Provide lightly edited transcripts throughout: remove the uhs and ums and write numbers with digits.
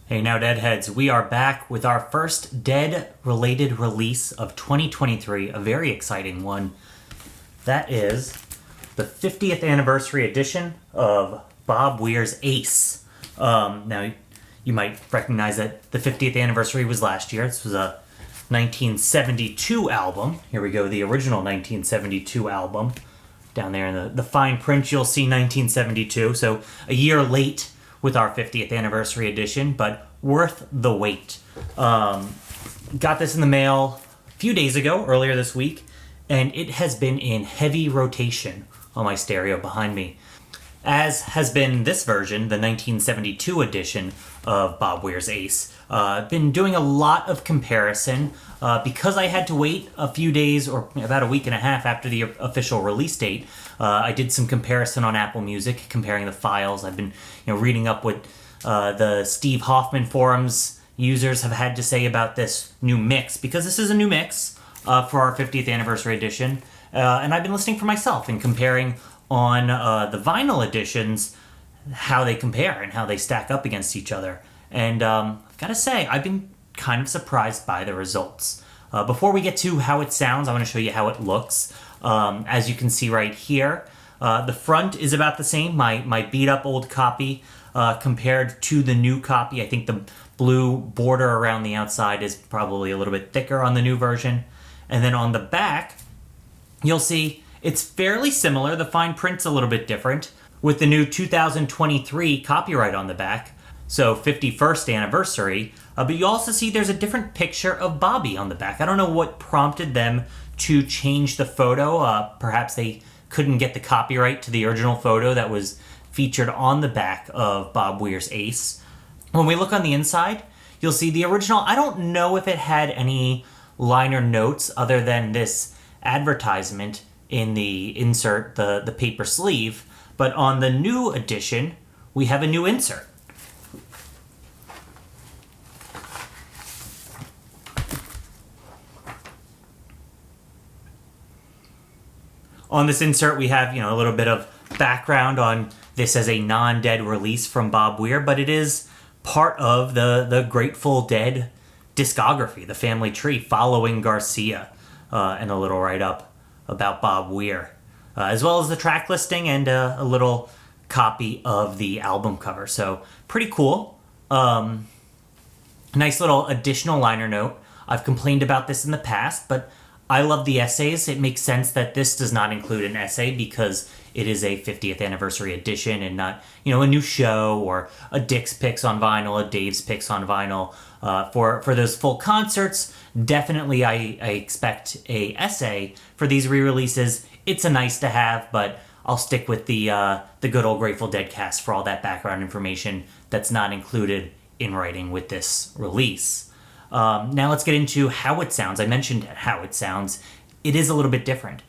Hey now, Deadheads, we are back with our first Dead-related release of 2023, a very exciting one. That is the 50th anniversary edition of Bob Weir's Ace. Now, you might recognize that the 50th anniversary was last year. This was a 1972 album. Here we go, the original 1972 album. Down there in the fine print, you'll see 1972, so a year late with our 50th anniversary edition, but worth the wait. Got this in the mail a few days ago, earlier this week, and it has been in heavy rotation on my stereo behind me, as has been this version, the 1972 edition of Bob Weir's Ace. I've been doing a lot of comparison because I had to wait a few days or about a week and a half after the official release date. I did some comparison on Apple Music, comparing the files. I've been reading up what the Steve Hoffman forums users have had to say about this new mix, because this is a new mix for our 50th anniversary edition. And I've been listening for myself and comparing on the vinyl editions, how they compare and how they stack up against each other. And I've got to say, I've been kind of surprised by the results. Before we get to how it sounds, I want to show you how it looks. As you can see right here, the front is about the same, my beat up old copy compared to the new copy. I think the blue border around the outside is probably a little bit thicker on the new version. And then on the back, you'll see it's fairly similar. The fine print's a little bit different with the new 2023 copyright on the back. So 51st anniversary, but you also see there's a different picture of Bobby on the back. I don't know what prompted them to change the photo. Perhaps they couldn't get the copyright to the original photo that was featured on the back of Bob Weir's Ace. When we look on the inside, you'll see the original. I don't know if it had any liner notes other than this advertisement in the insert, the paper sleeve, but on the new edition, we have a new insert. On this insert, we have, a little bit of background on this as a non-Dead release from Bob Weir, but it is part of the Grateful Dead discography, the family tree, following Garcia, and a little write-up about Bob Weir, as well as the track listing and a little copy of the album cover. So pretty cool. Nice little additional liner note. I've complained about this in the past, but I love the essays. It makes sense that this does not include an essay because it is a 50th anniversary edition and not, a new show or a Dick's Picks on vinyl, a Dave's Picks on vinyl. For those full concerts, definitely I expect a essay. For these re-releases, it's a nice to have, but I'll stick with the good old Grateful Dead cast for all that background information that's not included in writing with this release. Now let's get into how it sounds. I mentioned how it sounds. It is a little bit different.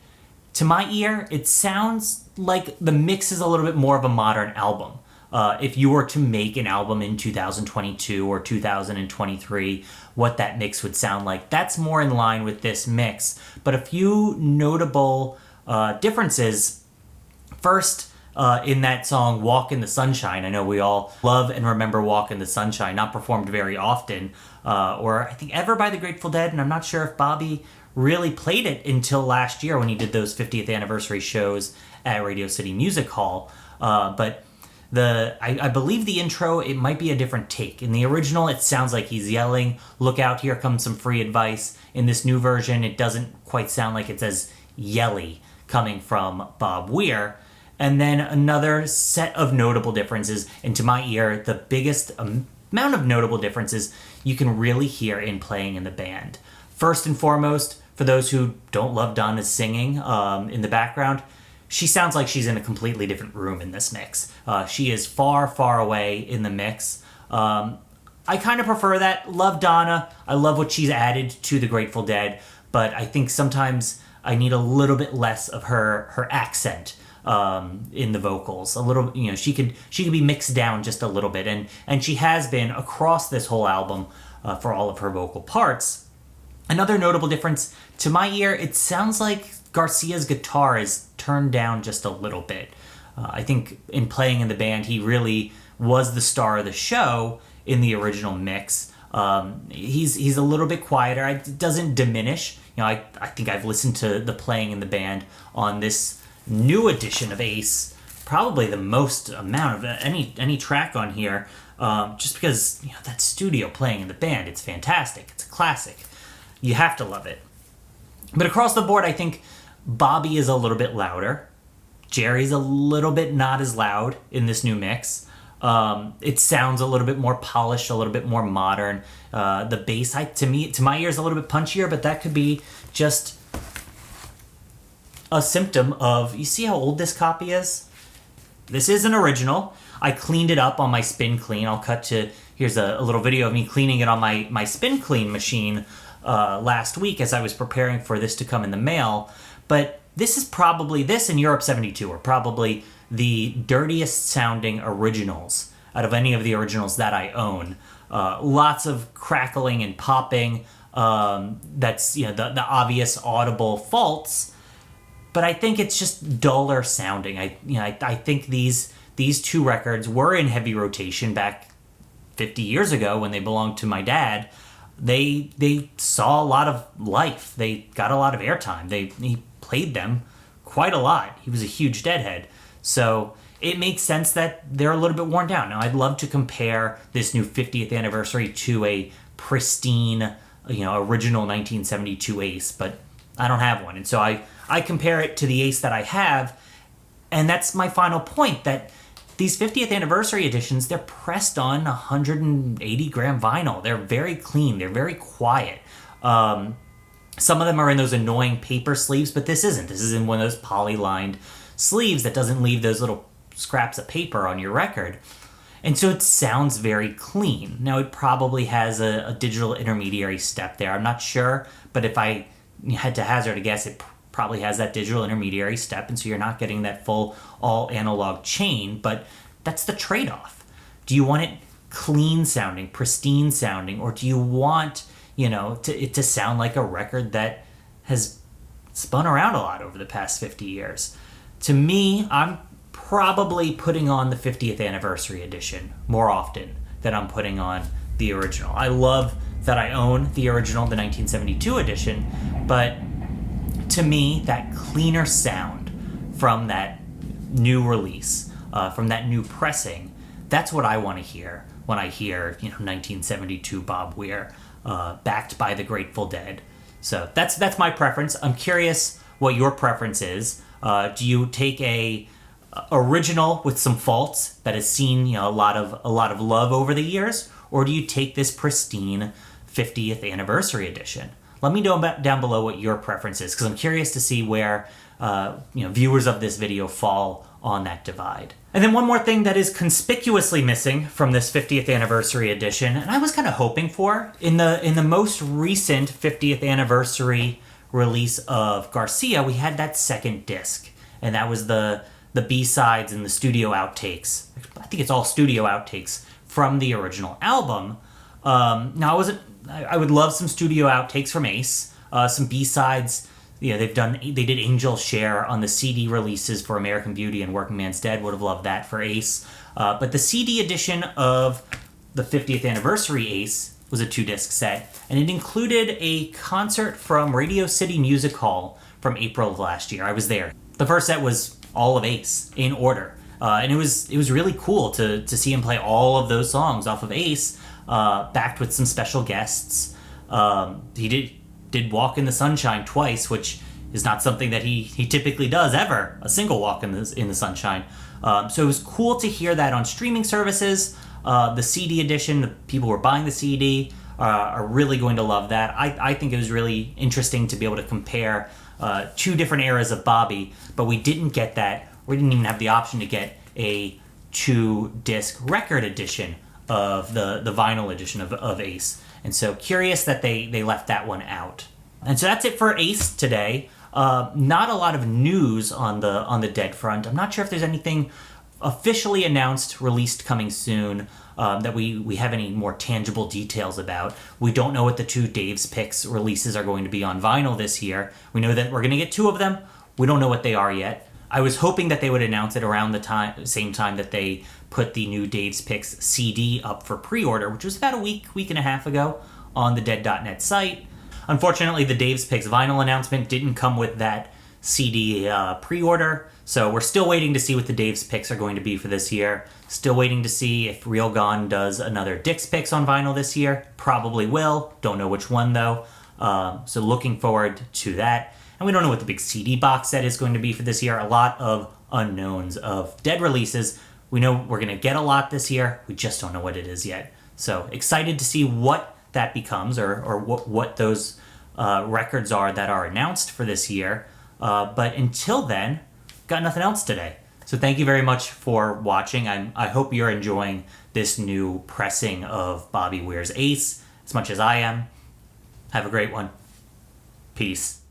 To my ear, it sounds like the mix is a little bit more of a modern album. If you were to make an album in 2022 or 2023, what that mix would sound like, that's more in line with this mix. But a few notable differences. First, in that song, Walk in the Sunshine. I know we all love and remember Walk in the Sunshine, not performed very often, or I think ever by the Grateful Dead, and I'm not sure if Bobby really played it until last year when he did those 50th anniversary shows at Radio City Music Hall. But I believe the intro, it might be a different take. In the original, it sounds like he's yelling, "Look out, here comes some free advice." In this new version, it doesn't quite sound like it's as yelly coming from Bob Weir. And then another set of notable differences, and to my ear, the biggest amount of notable differences you can really hear in playing in the band. First and foremost, for those who don't love Donna's singing in the background, she sounds like she's in a completely different room in this mix. She is far, far away in the mix. I kind of prefer that. Love Donna. I love what she's added to the Grateful Dead, but I think sometimes I need a little bit less of her accent in the vocals. A little, she could be mixed down just a little bit, and she has been across this whole album for all of her vocal parts. Another notable difference, to my ear, it sounds like Garcia's guitar is turned down just a little bit. I think in playing in the band, he really was the star of the show in the original mix. He's a little bit quieter. It doesn't diminish. I think I've listened to the playing in the band on this new edition of Ace, probably the most amount of any track on here, just because that studio playing in the band, it's fantastic. It's a classic. You have to love it. But across the board, I think Bobby is a little bit louder. Jerry's a little bit not as loud in this new mix. It sounds a little bit more polished, a little bit more modern. The bass, to my ears, a little bit punchier, but that could be just a symptom of, you see how old this copy is? This is an original. I cleaned it up on my Spin Clean. I'll cut to, here's a little video of me cleaning it on my Spin Clean machine last week as I was preparing for this to come in the mail. But this and Europe 72 are probably the dirtiest sounding originals out of any of the originals that I own. Lots of crackling and popping. That's the obvious audible faults. But I think it's just duller sounding. I think these two records were in heavy rotation back 50 years ago when they belonged to my dad. They saw a lot of life. They got a lot of airtime. He played them quite a lot. He was a huge Deadhead. So it makes sense that they're a little bit worn down. Now, I'd love to compare this new 50th anniversary to a pristine, original 1972 Ace, but I don't have one. And so I compare it to the Ace that I have, and that's my final point, that these 50th anniversary editions, they're pressed on 180-gram vinyl. They're very clean. They're very quiet. Some of them are in those annoying paper sleeves, but this isn't. This is in one of those poly-lined sleeves that doesn't leave those little scraps of paper on your record. And so it sounds very clean. Now, it probably has a digital intermediary step there. I'm not sure, but if I had to hazard a guess, it probably has that digital intermediary step, and so you're not getting that full all analog chain, but that's the trade-off. Do you want it clean sounding, pristine sounding, or do you want it to sound like a record that has spun around a lot over the past 50 years? To me, I'm probably putting on the 50th anniversary edition more often than I'm putting on the original. I love that I own the original, the 1972 edition, but to me, that cleaner sound from that new release, from that new pressing, that's what I want to hear when I hear 1972 Bob Weir, backed by the Grateful Dead. So that's my preference. I'm curious what your preference is. Do you take a original with some faults that has seen a lot of love over the years, or do you take this pristine 50th anniversary edition? Let me know down below what your preference is, because I'm curious to see where viewers of this video fall on that divide. And then one more thing that is conspicuously missing from this 50th anniversary edition, and I was kind of hoping for, in the most recent 50th anniversary release of Garcia, we had that second disc, and that was the B-sides and the studio outtakes. I think it's all studio outtakes from the original album. Now, I would love some studio outtakes from Ace, some B-sides. They did Angel Share on the CD releases for American Beauty and Working Man's Dead. Would have loved that for Ace. But the CD edition of the 50th anniversary Ace was a 2-disc set, and it included a concert from Radio City Music Hall from April of last year. I was there. The first set was all of Ace in order, and it was really cool to see him play all of those songs off of Ace, backed with some special guests. He did Walk in the Sunshine twice, which is not something that he typically does ever, a single Walk in the Sunshine. So it was cool to hear that on streaming services. The CD edition, the people who are buying the CD are really going to love that. I think it was really interesting to be able to compare two different eras of Bobby, but we didn't get that. We didn't even have the option to get a 2-disc record edition of the vinyl edition of Ace. And so curious that they left that one out. And so that's it for Ace today. Not a lot of news on the Dead front. I'm not sure if there's anything officially announced, released coming soon, that we have any more tangible details about. We don't know what the 2 Dave's Picks releases are going to be on vinyl this year. We know that we're going to get 2 of them. We don't know what they are yet. I was hoping that they would announce it around the same time that they put the new Dave's Picks CD up for pre-order, which was about a week and a half ago on the Dead.net site. Unfortunately, the Dave's Picks vinyl announcement didn't come with that CD pre-order, so we're still waiting to see what the Dave's Picks are going to be for this year. Still waiting to see if Real Gone does another Dick's Picks on vinyl this year. Probably will. Don't know which one, though. So looking forward to that. And we don't know what the big CD box set is going to be for this year. A lot of unknowns of Dead releases. We know we're going to get a lot this year. We just don't know what it is yet. So excited to see what that becomes, or what those records are that are announced for this year. But until then, got nothing else today. So thank you very much for watching. I hope you're enjoying this new pressing of Bobby Weir's Ace as much as I am. Have a great one. Peace.